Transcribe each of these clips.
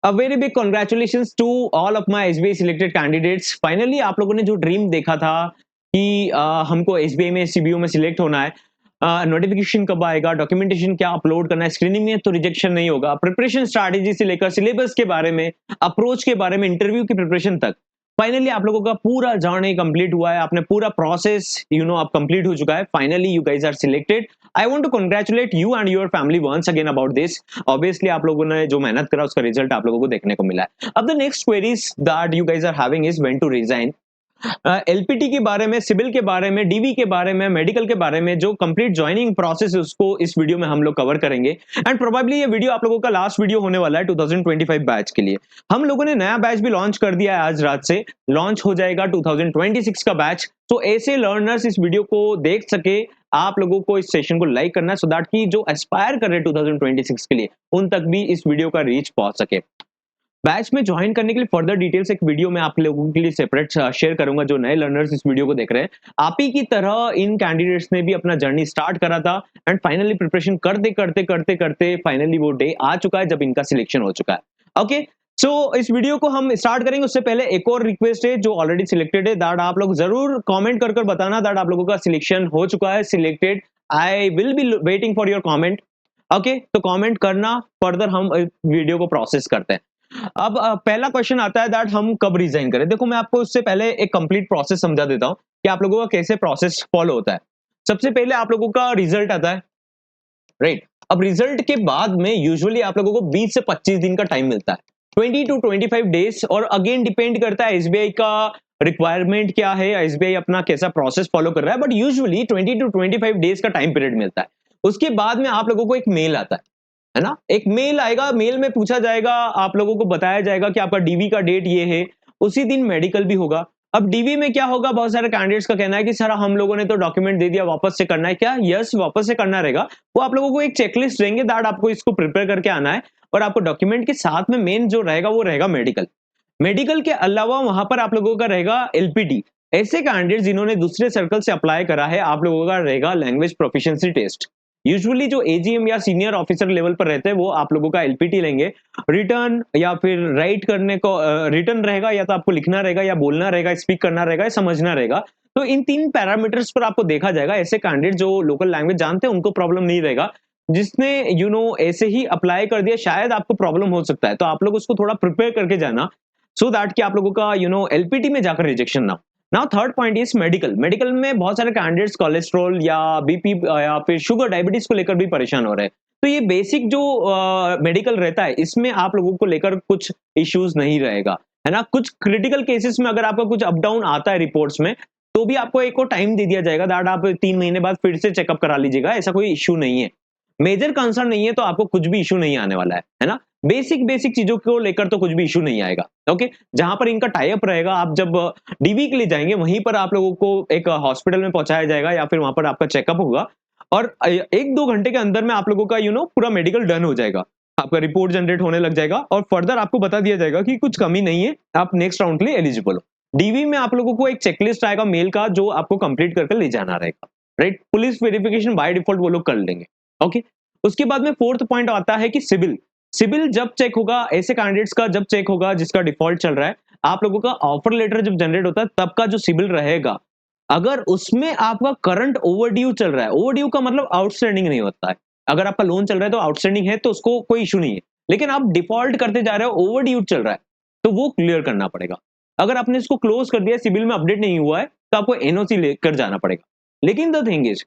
A very big congratulations to all of my SBI selected candidates. Finally आप लोगों ने जो ड्रीम देखा था कि हमको एसबीआई में सीबीओ में सिलेक्ट होना है, नोटिफिकेशन कब आएगा, डॉक्यूमेंटेशन क्या अपलोड करना है, स्क्रीनिंग में तो रिजेक्शन नहीं होगा, प्रिपरेशन स्ट्रैटेजी से लेकर सिलेबस के बारे में, अप्रोच के बारे में, इंटरव्यू की प्रिपरेशन तक फाइनली आप लोगों का पूरा जर्नी कंप्लीट हुआ है। आपने पूरा प्रोसेस आप कंप्लीट हो चुका है। Finally you guys are selected. I want to congratulate you and your family once again about this. Obviously आप लोगों ने जो मेहनत करा उसका रिजल्ट आप लोगों को देखने को मिला है। अब the next queries that you guys are having is when to resign. LPT के बारे में, सिविल के बारे में, डीवी के बारे में, मेडिकल के बारे में जो कंप्लीट ज्वाइनिंग प्रोसेस है उसको इस वीडियो में हम लोग कवर करेंगे। एंड प्रोबेबली ये वीडियो आप लोगों का लास्ट वीडियो होने वाला है 2025 बैच के लिए। हम लोगों ने नया बैच भी लॉन्च कर दिया है, आज रात से लॉन्च हो जाएगा 2026 का बैच। तो ऐसे लर्नर्स इस वीडियो को देख सके, आप लोगों को इस सेशन को लाइक करना है सो दैट कि जो एस्पायर कर रहे हैं 2026 के लिए उन तक भी इस वीडियो का रीच पहुंच सके। बैच में ज्वाइन करने के लिए फर्दर डिटेल्स एक वीडियो में आप लोगों के लिए सेपरेट शेयर करूंगा। जो नए लर्नर्स इस वीडियो को देख रहे हैं, आप ही की तरह इन कैंडिडेट्स ने भी अपना जर्नी स्टार्ट करा था एंड फाइनली प्रिपरेशन करते करते करते करते फाइनली वो डे आ चुका है जब इनका सिलेक्शन हो चुका है। ओके, सो इस वीडियो को हम स्टार्ट करेंगे उससे पहले एक और रिक्वेस्ट है जो ऑलरेडी सिलेक्टेड है, दैट आप लोग जरूर कमेंट कर बताना दैट आप लोगों का सिलेक्शन हो चुका है, selected. I will be waiting for your comment. Okay, तो कमेंट करना, फर्दर हम वीडियो को प्रोसेस करते हैं। अब पहला क्वेश्चन आता है दैट हम कब रिजाइन करें। देखो मैं आपको उससे पहले एक कंप्लीट प्रोसेस समझा देता हूं कि आप लोगों का कैसे प्रोसेस फॉलो होता है। सबसे पहले आप लोगों का रिजल्ट आता है, राइट। अब रिजल्ट के बाद में यूजुअली आप लोगों को 20 से 25 दिन का टाइम मिलता है, 20 टू 25 डेज। और अगेन डिपेंड करता है एसबीआई का रिक्वायरमेंट क्या है, एसबीआई अपना कैसा प्रोसेस फॉलो कर रहा है, बट यूजुअली 20 टू 25 डेज का टाइम पीरियड मिलता है। उसके बाद में आप लोगों को एक मेल आता है ना, एक मेल आएगा, मेल में पूछा जाएगा, आप लोगों को बताया जाएगा कि आपका डीवी का डेट ये है, उसी दिन मेडिकल भी होगा। अब डीवी में क्या होगा, बहुत सारे कैंडिडेट्स का कहना है कि सर हम लोगों ने तो डॉक्यूमेंट दे दिया, वापस से करना है क्या? यस, वापस से करना रहेगा। वो आप लोगों को एक चेकलिस्ट देंगे दैट आपको इसको प्रिपेयर करके आना है, और आपको डॉक्यूमेंट के साथ में मेन जो रहेगा वो रहेगा मेडिकल। मेडिकल के अलावा वहां पर आप लोगों का रहेगा एलपीटी। ऐसे कैंडिडेट जिन्होंने दूसरे सर्कल से अप्लाई करा है, आप लोगों का रहेगा लैंग्वेज प्रोफिशिएंसी टेस्ट। यूजुअली जो एजीएम या सीनियर ऑफिसर लेवल पर रहते हैं वो आप लोगों का एलपीटी लेंगे। रिटर्न या फिर राइट करने को रिटर्न रहेगा, या तो आपको लिखना रहेगा, या बोलना रहेगा, स्पीक करना रहेगा, या समझना रहेगा। तो इन तीन पैरामीटर्स पर आपको देखा जाएगा। ऐसे कैंडिडेट जो लोकल लैंग्वेज जानते हैं उनको प्रॉब्लम नहीं रहेगा। जिसने ऐसे ही अप्लाई कर दिया शायद आपको प्रॉब्लम हो सकता है, तो आप लोग उसको थोड़ा प्रिपेयर करके जाना सो दैट कि आप लोगों का एलपीटी में जाकर रिजेक्शन ना हो। Now third point is medical. Medical में बहुत सारे कैंडिडेट्स कोलेस्ट्रॉल या बीपी या फिर शुगर डायबिटीज को लेकर भी परेशान हो रहे हैं। तो ये बेसिक जो मेडिकल रहता है इसमें आप लोगों को लेकर कुछ इश्यूज नहीं रहेगा, है ना। कुछ क्रिटिकल केसेस में अगर आपका कुछ अप डाउन आता है रिपोर्ट्स में, तो भी आपको एक और टाइम दे दिया जाएगा दैट आप 3 महीने बाद फिर से चेकअप करा लीजिएगा, ऐसा कोई इश्यू नहीं है। मेजर कंसर्न नहीं है तो आपको कुछ भी इश्यू नहीं आने वाला है ना। बेसिक बेसिक चीजों को लेकर तो कुछ भी इश्यू नहीं आएगा। ओके, जहां पर इनका टाई अप रहेगा, आप जब डीवी के लिए जाएंगे वहीं पर आप लोगों को एक हॉस्पिटल में पहुंचाया जाएगा या फिर वहां पर आपका चेकअप होगा, और 1-2 घंटे के अंदर में आप लोगों का पूरा मेडिकल डन हो जाएगा, आपका रिपोर्ट जनरेट होने लग जाएगा, और फर्दर आपको बता दिया जाएगा कि कुछ कमी नहीं है, आप नेक्स्ट राउंड के लिए एलिजिबल हो। डीवी में आप लोगों को एक चेकलिस्ट आएगा मेल का जो आपको कंप्लीट करके ले जाना रहेगा, right. Police verification by default वो लोग कर लेंगे। ओके, उसके बाद में फोर्थ पॉइंट आता है कि सिविल। सिविल जब चेक होगा, ऐसे कैंडिडेट्स का जब चेक होगा जिसका डिफॉल्ट चल रहा है, आप लोगों का ऑफर लेटर जब जनरेट होता है तब का जो सिविल रहेगा, अगर उसमें आपका करंट ओवरड्यू चल रहा है, ओवरड्यू का मतलब आउटस्टैंडिंग नहीं होता है। अगर आपका लोन चल रहा है तो आउटस्टैंडिंग है तो उसको कोई इशू नहीं है, लेकिन आप डिफॉल्ट करते जा रहे हो, ओवरड्यू चल रहा है, तो वो क्लियर करना पड़ेगा। अगर आपने इसको क्लोज कर दिया, सिविल में अपडेट नहीं हुआ है, तो आपको एनओसी लेकर जाना पड़ेगा। लेकिन the thing is,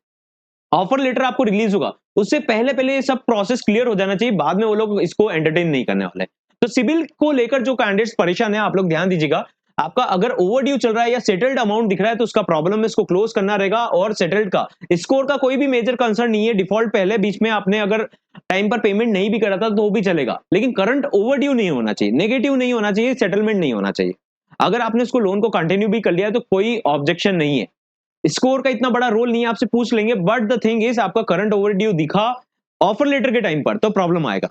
offer letter आपको रिलीज होगा उससे पहले पहले ये सब प्रोसेस क्लियर हो जाना चाहिए, बाद में वो लोग इसको एंटरटेन नहीं करने वाले। तो सिविल को लेकर जो कैंडिडेट्स परेशान है, आप लोग ध्यान दीजिएगा। आपका अगर ओवरड्यू चल रहा है या सेटल्ड अमाउंट दिख रहा है तो उसका प्रॉब्लम है, इसको क्लोज करना रहेगा। और सेटल्ड का स्कोर का कोई भी मेजर कंसर्न नहीं है, डिफॉल्ट पहले बीच में आपने अगर टाइम पर पेमेंट नहीं भी करा था तो भी चलेगा, लेकिन करंट ओवरड्यू नहीं होना चाहिए, नेगेटिव नहीं होना चाहिए, सेटलमेंट नहीं होना चाहिए। अगर आपने उसको लोन को कंटिन्यू भी कर लिया है तो कोई ऑब्जेक्शन नहीं है, स्कोर का इतना बड़ा रोल नहीं है, आपसे पूछ लेंगे। बट द थिंग इज, आपका करंट ओवरड्यू दिखा ऑफर लेटर के टाइम पर तो प्रॉब्लम आएगा।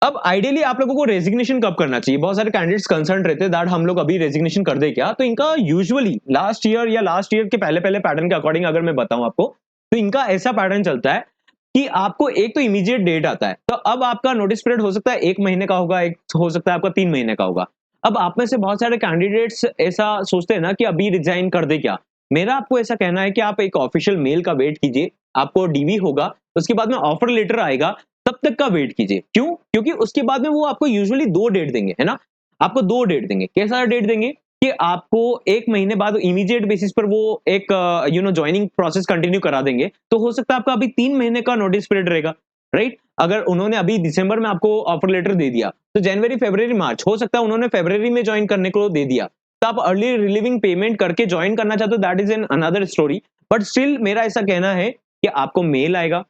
अब आइडियली आप लोगों को रेजिग्नेशन कब करना चाहिए? बहुत सारे कैंडिडेट्स कंसर्न रहते हैं दैट हम लोग अभी रेजिग्नेशन कर दे क्या? तो इनका यूजुअली लास्ट ईयर या लास्ट ईयर के पहले पहले पैटर्न के अकॉर्डिंग अगर मैं बताऊं आपको, तो इनका ऐसा पैटर्न चलता है कि आपको एक तो इमीडिएट डेट आता है, तो अब आपका नोटिस पीरियड हो सकता है 1 महीने का होगा, एक हो सकता है आपका 3 महीने का होगा। अब आप में से बहुत सारे कैंडिडेट्स ऐसा सोचते हैं ना कि अभी रिजाइन कर दे क्या? मेरा आपको ऐसा कहना है कि आप एक ऑफिशियल मेल का वेट कीजिए, आपको डीवी होगा, उसके बाद में ऑफर लेटर आएगा, तब तक का वेट कीजिए। क्यों? क्योंकि उसके बाद में वो आपको यूजुअली 2 डेट देंगे, है ना? आपको 2 डेट देंगे। कैसा डेट देंगे? कि आपको 1 महीने बाद इमीडिएट बेसिस पर वो एक जॉइनिंग प्रोसेस कंटिन्यू करा देंगे। तो हो सकता है आपका अभी 3 महीने का नोटिस पीरियड रहेगा, राइट? अगर उन्होंने अभी दिसंबर में आपको ऑफर लेटर दे दिया, तो जनवरी, फरवरी, मार्च हो सकता है उन्होंने फरवरी में जॉइन करने को दे दिया। तो आप अर्ली रिलीविंग पेमेंट करके जॉइन करना चाहते हो, that is an another story. But still मेरा ऐसा कहना है कि आपको मेल आएगा,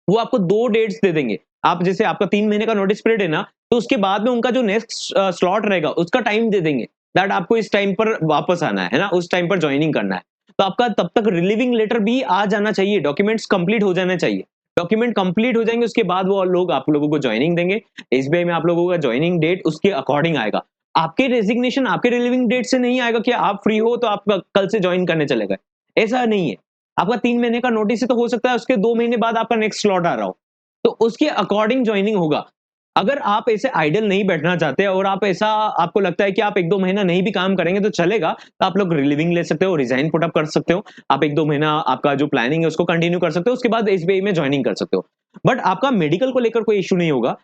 वो आपको 2 डेट्स दे देंगे। आप जैसे आपका 3 महीने का नोटिस पीरियड है ना, तो उसके बाद में उनका जो नेक्स्ट स्लॉट रहेगा, उसका टाइम दे देंगे, दैट आपको इस टाइम पर वापस आना है ना? उस टाइम पर जॉइनिंग करना है। तो आपका तब तक रिलीविंग लेटर भी आ जाना चाहिए, डॉक्यूमेंट्स कंप्लीट हो जाने चाहिए। डॉक्यूमेंट कंप्लीट हो जाएँगे, उसके बाद वो लोग आप लोगों को जॉइनिंग देंगे। एसबीआई में आप लोगों का जॉइनिंग डेट उसके अकॉर्डिंग आएगा। आपके रेजिग्नेशन आपके रिलीविंग डेट से नहीं आएगा कि आप फ्री हो तो आप कल से जॉइन करने चले गए। ऐसा नहीं है। आपका 3 महीने का नोटिस है तो हो सकता है उसके 2 महीने बाद आपका नेक्स्ट स्लॉट आ रहा हो। तो उसके अकॉर्डिंग जॉइनिंग होगा। अगर आप ऐसे आइडल नहीं बैठना चाहते और आप ऐसा आपको लगता है कि आप 1-2 महीना नहीं भी काम करेंगे तो चलेगा, तो आप लोग रिलीविंग ले सकते हो, रिज़ाइन पुट अप कर सकते हो। आप 1-2 महीना आपका जो प्लानिंग है उसको कंटिन्यू कर सकते हो, उसके बाद एसबीआई में जॉइनिंग कर सकते हो। बट आपका मेडिकल को लेकर कोई इश्यू नहीं होगा।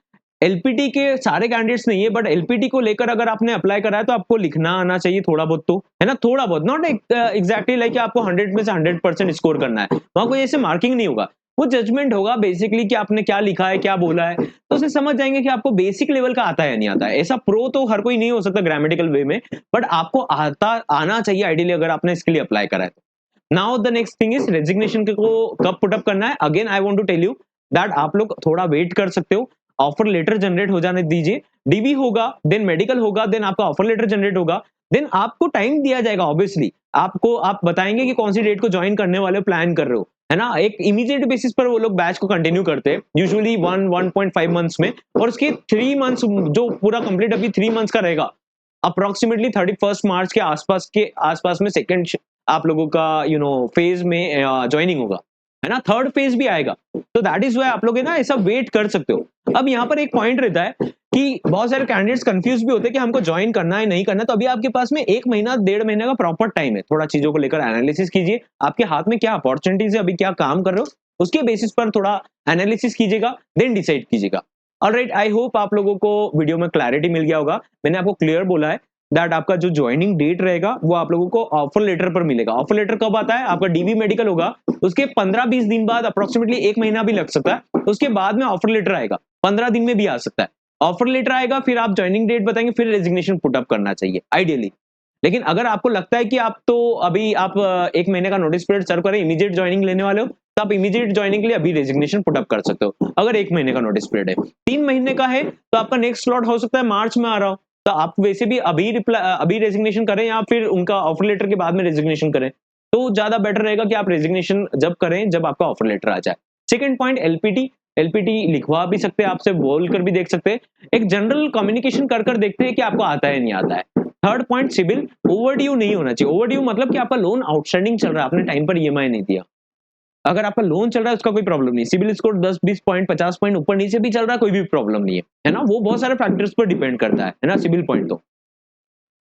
एलपीटी के सारे कैंडिडेट्स नहीं है, बट एलपीटी को लेकर अगर आपने अप्लाई करा है तो आपको लिखना आना चाहिए थोड़ा बहुत तो, है ना? थोड़ा बहुत, नॉट एग्जैक्टली लाइक आपको 100 में से 100% स्कोर करना है। वहाँ कोई ऐसे मार्किंग नहीं होगा। वो जजमेंट होगा बेसिकली कि आपने क्या लिखा है, क्या बोला है, तो उससे समझ जाएँगे कि आपको बेसिक लेवल का आता है या नहीं आता है। ऐसा प्रो तो हर कोई नहीं हो सकता ग्रामेटिकल वे में, बट आपको आना चाहिए आइडियली अगर आपने इसके लिए अप्लाई करा है तो। Now the next thing is resignation को कब पुट अप करना है। Again I want to tell you that आप लोग थोड़ा वेट कर सकते हो। ऑफर लेटर जनरेट हो जाने दीजिए। डीवी होगा, देन मेडिकल होगा, देन आपका ऑफर लेटर जनरेट होगा, देन आपको टाइम दिया जाएगा ऑब्वियसली। आपको आप बताएंगे कि कौन सी डेट को ज्वाइन करने वाले हो, प्लान कर रहे हो, है ना? एक इमीडिएट बेसिस पर वो लोग बैच को कंटिन्यू करते हैं यूजुअली 1.5 मंथ्स में, और उसके 3 मंथ्स जो पूरा कंप्लीट अभी 3 मंथ्स का रहेगा, अप्रोक्सीमेटली 31 मार्च के आसपास में सेकंड आप लोगों का फेज में ज्वाइनिंग होगा, है ना? थर्ड फेज भी आएगा। तो दैट इज व्हाई आप लोग है ना ऐसा वेट कर सकते हो। अब यहाँ पर एक पॉइंट रहता है कि बहुत सारे कैंडिडेट्स कंफ्यूज भी होते हैं कि हमको ज्वाइन करना है नहीं करना है। तो अभी आपके पास में 1 महीना 1.5 महीने का प्रॉपर टाइम है। थोड़ा चीजों को लेकर एनालिसिस कीजिए, आपके हाथ में क्या अपॉर्चुनिटीज है, अभी क्या काम कर रहे हो, उसके बेसिस पर थोड़ा एनालिसिस कीजिएगा, देन डिसाइड कीजिएगा। ऑलराइट, आई होप आप लोगों को वीडियो में क्लैरिटी मिल गया होगा। मैंने आपको क्लियर बोला है दैट आपका जो ज्वाइनिंग डेट रहेगा वो आप लोगों को ऑफर लेटर पर मिलेगा। ऑफर लेटर कब आता है? आपका डीवी मेडिकल होगा, उसके 15-20 दिन बाद, अप्रोक्सीमेटली 1 महीना भी लग सकता है, उसके बाद में ऑफर लेटर आएगा। 15 दिन में भी आ सकता है। ऑफर लेटर आएगा, फिर आप ज्वाइनिंग डेट बताएंगे, फिर रेजिग्नेशन पुट अप करना चाहिए आइडियली। लेकिन अगर आपको लगता है कि आप तो अभी आप 1 महीने का नोटिस पीरियड सर्व करें, इमीडिएट ज्वाइनिंग लेने वाले हो, तो आप इमीडिएट ज्वाइनिंग के लिए अभी रेजिग्नेशन पुट अप कर सकते हो। अगर 1 महीने का नोटिस पीरियड है, 3 महीने का है तो आपका नेक्स्ट स्लॉट हो सकता है मार्च में आ रहा हो, तो आप वैसे भी अभी रेजिग्नेशन करें या फिर उनका ऑफर लेटर के बाद में रेजिग्नेशन करें, तो ज्यादा बेटर रहेगा कि आप रेजिग्नेशन जब करें जब आपका ऑफर लेटर आ जाए। Second point, LPT. एलपीटी लिखवा भी सकते हैं, आपसे बोल कर भी देख सकते हैं, एक जनरल कम्युनिकेशन कर देखते हैं कि आपको आता है नहीं आता है। Third point, CIBIL. ओवरड्यू नहीं होना चाहिए। ओवरड्यू मतलब कि आपका लोन आउटस्टैंडिंग चल रहा है, आपने टाइम पर ईएमआई नहीं दिया। अगर आपका लोन चल रहा है उसका कोई प्रॉब्लम नहीं, सिबिल स्कोर 10-20 पॉइंट 50 पॉइंट ऊपर नीचे भी चल रहा है, कोई भी प्रॉब्लम नहीं है ना? वो बहुत सारे फैक्टर्स पर डिपेंड करता है ना, सिबिल पॉइंट तो।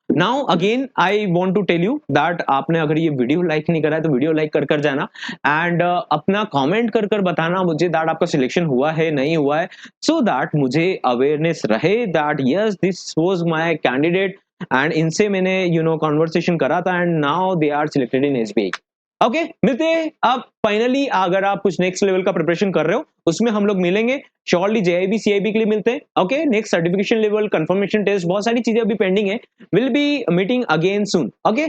Now again I want to tell you that आपने अगर ये वीडियो लाइक नहीं करा है तो वीडियो लाइक कर जाना, एंड अपना कमेंट कर बताना मुझे दैट आपका सिलेक्शन हुआ है नहीं हुआ है, सो दैट मुझे अवेयरनेस रहे that yes this was my candidate and इनसे मैंने कॉन्वर्सेशन करा था and now they are selected in SBI. Okay, मिलते हैं। अब फाइनली अगर आप कुछ नेक्स्ट लेवल का प्रिपरेशन कर रहे हो उसमें हम लोग मिलेंगे श्योरली, जेआईबी सीआईबी के लिए मिलते हैं। Okay, next certification level, confirmation test, बहुत सारी चीजें अभी पेंडिंग है। Will be meeting again soon. Okay.